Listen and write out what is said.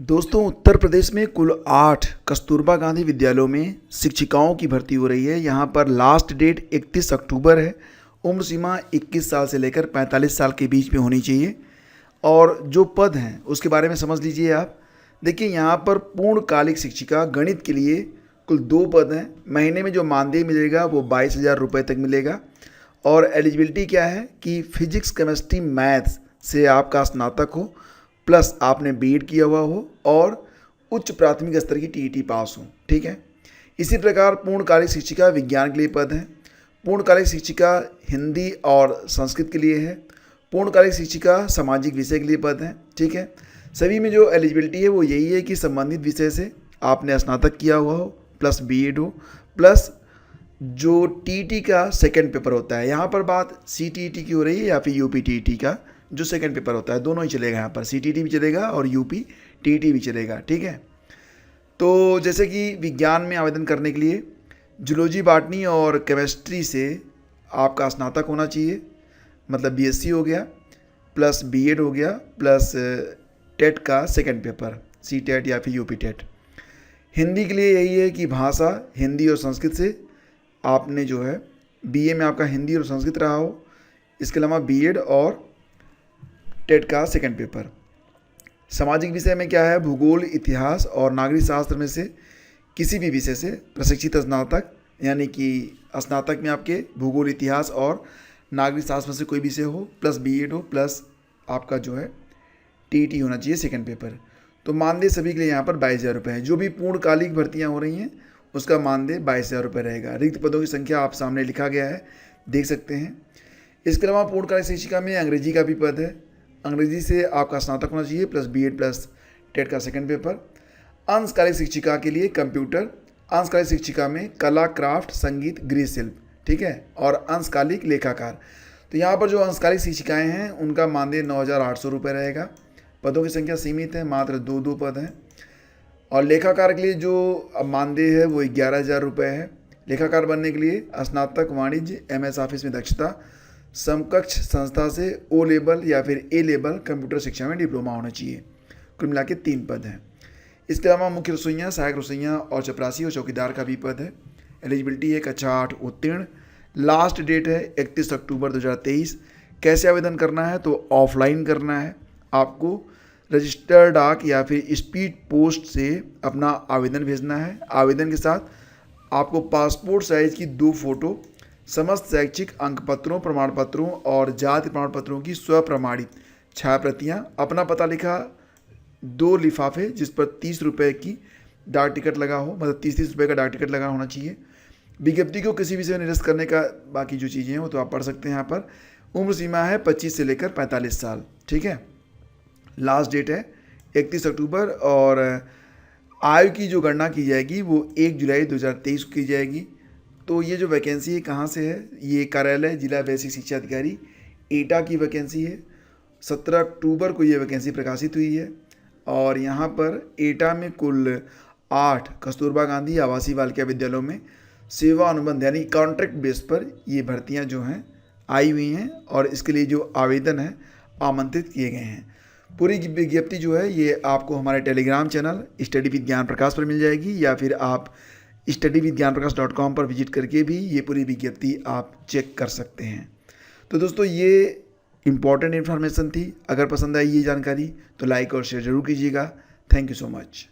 दोस्तों, उत्तर प्रदेश में कुल 8 कस्तूरबा गांधी विद्यालयों में शिक्षिकाओं की भर्ती हो रही है। यहाँ पर लास्ट डेट 31 अक्टूबर है। उम्र सीमा 21 साल से लेकर 45 साल के बीच में होनी चाहिए। और जो पद हैं उसके बारे में समझ लीजिए आप। देखिए, यहाँ पर पूर्णकालिक शिक्षिका गणित के लिए कुल 2 पद हैं। महीने में जो मानदेय मिलेगा वो 22,000 रुपये तक मिलेगा। और एलिजिबिलिटी क्या है कि फिजिक्स, केमिस्ट्री, मैथ्स से आपका स्नातक हो, प्लस आपने बीएड किया हुआ हो और उच्च प्राथमिक स्तर की टीईटी पास हो। ठीक है। इसी प्रकार पूर्णकालिक शिक्षिका विज्ञान के लिए पद है। पूर्णकालिक शिक्षिका हिंदी और संस्कृत के लिए है। पूर्णकालिक शिक्षिका सामाजिक विषय के लिए पद है। ठीक है। सभी में जो एलिजिबिलिटी है वो यही है कि संबंधित विषय से आपने स्नातक किया हुआ हो, प्लस बीएड हो, प्लस जो टीईटी का सेकंड पेपर होता है। यहाँ पर बात सीटीईटी की हो रही है या फिर यूपीटीईटी का जो सेकंड पेपर होता है, दोनों ही चलेगा। यहाँ पर सीटीईटी भी चलेगा और यूपीटीईटी भी चलेगा। ठीक है। तो जैसे कि विज्ञान में आवेदन करने के लिए जूलॉजी, बॉटनी और केमिस्ट्री से आपका स्नातक होना चाहिए, मतलब बीएससी हो गया, प्लस बीएड हो गया, प्लस टेट का सेकंड पेपर, सी टेट या फिर यूपी टेट। हिंदी के लिए यही है कि भाषा हिंदी और संस्कृत से आपने जो है बीए में आपका हिंदी और संस्कृत रहा हो। इसके अलावा बीएड और टेट का सेकंड पेपर। सामाजिक विषय में क्या है, भूगोल, इतिहास और नागरिक शास्त्र में से किसी भी विषय से प्रशिक्षित स्नातक, यानी कि स्नातक में आपके भूगोल, इतिहास और नागरिक शास्त्र में से कोई विषय हो, प्लस बीएड हो, प्लस आपका जो है टीईटी होना चाहिए सेकंड पेपर। तो मानदेय सभी के लिए यहाँ पर 22,000 रुपये है। जो भी पूर्णकालिक भर्तियाँ हो रही हैं उसका मानदेय 22,000 रुपये रहेगा। रिक्त पदों की संख्या आप सामने लिखा गया है, देख सकते हैं। इसके अलावा पूर्णकालिक शिक्षिका में अंग्रेजी का भी पद है। अंग्रेजी से आपका स्नातक होना चाहिए, प्लस बीएड प्लस टेट का सेकंड पेपर। अंशकालिक शिक्षिका के लिए कंप्यूटर। अंशकालिक शिक्षिका में कला, क्राफ्ट, संगीत, गृह शिल्प। ठीक है। और अंशकालिक लेखाकार। तो यहाँ पर जो अंशकालिक शिक्षिकाएँ हैं उनका मानदेय 9,800 रुपये रहेगा। पदों की संख्या सीमित है, मात्र 2 पद हैं। और लेखाकार के लिए जो मानदेय है वो 11,000 रुपये है। लेखाकार बनने के लिए स्नातक वाणिज्य, एमएस ऑफिस में दक्षता, समकक्ष संस्था से ओ लेवल या फिर ए लेवल कंप्यूटर शिक्षा में डिप्लोमा होना चाहिए। कुल मिला के 3 पद हैं। इसके अलावा मुख्य रसोइयाँ, सहायक रसोइयाँ और चपरासी और चौकीदार का भी पद है। एलिजिबिलिटी है कक्षा 8 उत्तीर्ण। लास्ट डेट है 31 अक्टूबर 2023। कैसे आवेदन करना है, तो ऑफलाइन करना है। आपको रजिस्टर डाक या फिर स्पीड पोस्ट से अपना आवेदन भेजना है। आवेदन के साथ आपको पासपोर्ट साइज़ की 2 फोटो, समस्त शैक्षिक अंक पत्रों, प्रमाण पत्रों और जाति प्रमाण पत्रों की स्वप्रमाणित छायाप्रतियाँ, अपना पता लिखा 2 लिफाफे जिस पर 30 रुपये की डाक टिकट लगा हो, मतलब 30 रुपये का डाक टिकट लगा होना चाहिए। विज्ञप्ति को किसी विषय में निरस्त करने का बाकी जो चीज़ें हैं वो तो आप पढ़ सकते हैं यहाँ पर। उम्र सीमा है 25 से लेकर 45 साल। ठीक है। लास्ट डेट है 31 अक्टूबर और आयु की जो गणना की जाएगी वो 1 जुलाई 2023 को की जाएगी। तो ये जो वैकेंसी है कहाँ से है, ये कार्यालय जिला बेसिक शिक्षा अधिकारी एटा की वैकेंसी है। 17 अक्टूबर को ये वैकेंसी प्रकाशित हुई है। और यहाँ पर एटा में कुल 8 कस्तूरबा गांधी आवासीय बालिका विद्यालयों में सेवा अनुबंध यानी कॉन्ट्रैक्ट बेस पर ये भर्तियाँ जो हैं आई हुई हैं और इसके लिए जो आवेदन है आमंत्रित किए गए हैं। पूरी विज्ञप्ति जो है ये आपको हमारे टेलीग्राम चैनल स्टडी विद ज्ञान प्रकाश पर मिल जाएगी, या फिर आप studyvidgyanprakash.com पर विजिट करके भी ये पूरी विज्ञप्ति आप चेक कर सकते हैं। तो दोस्तों, ये इम्पॉर्टेंट इन्फॉर्मेशन थी। अगर पसंद आई ये जानकारी तो लाइक और शेयर ज़रूर कीजिएगा। Thank you so much.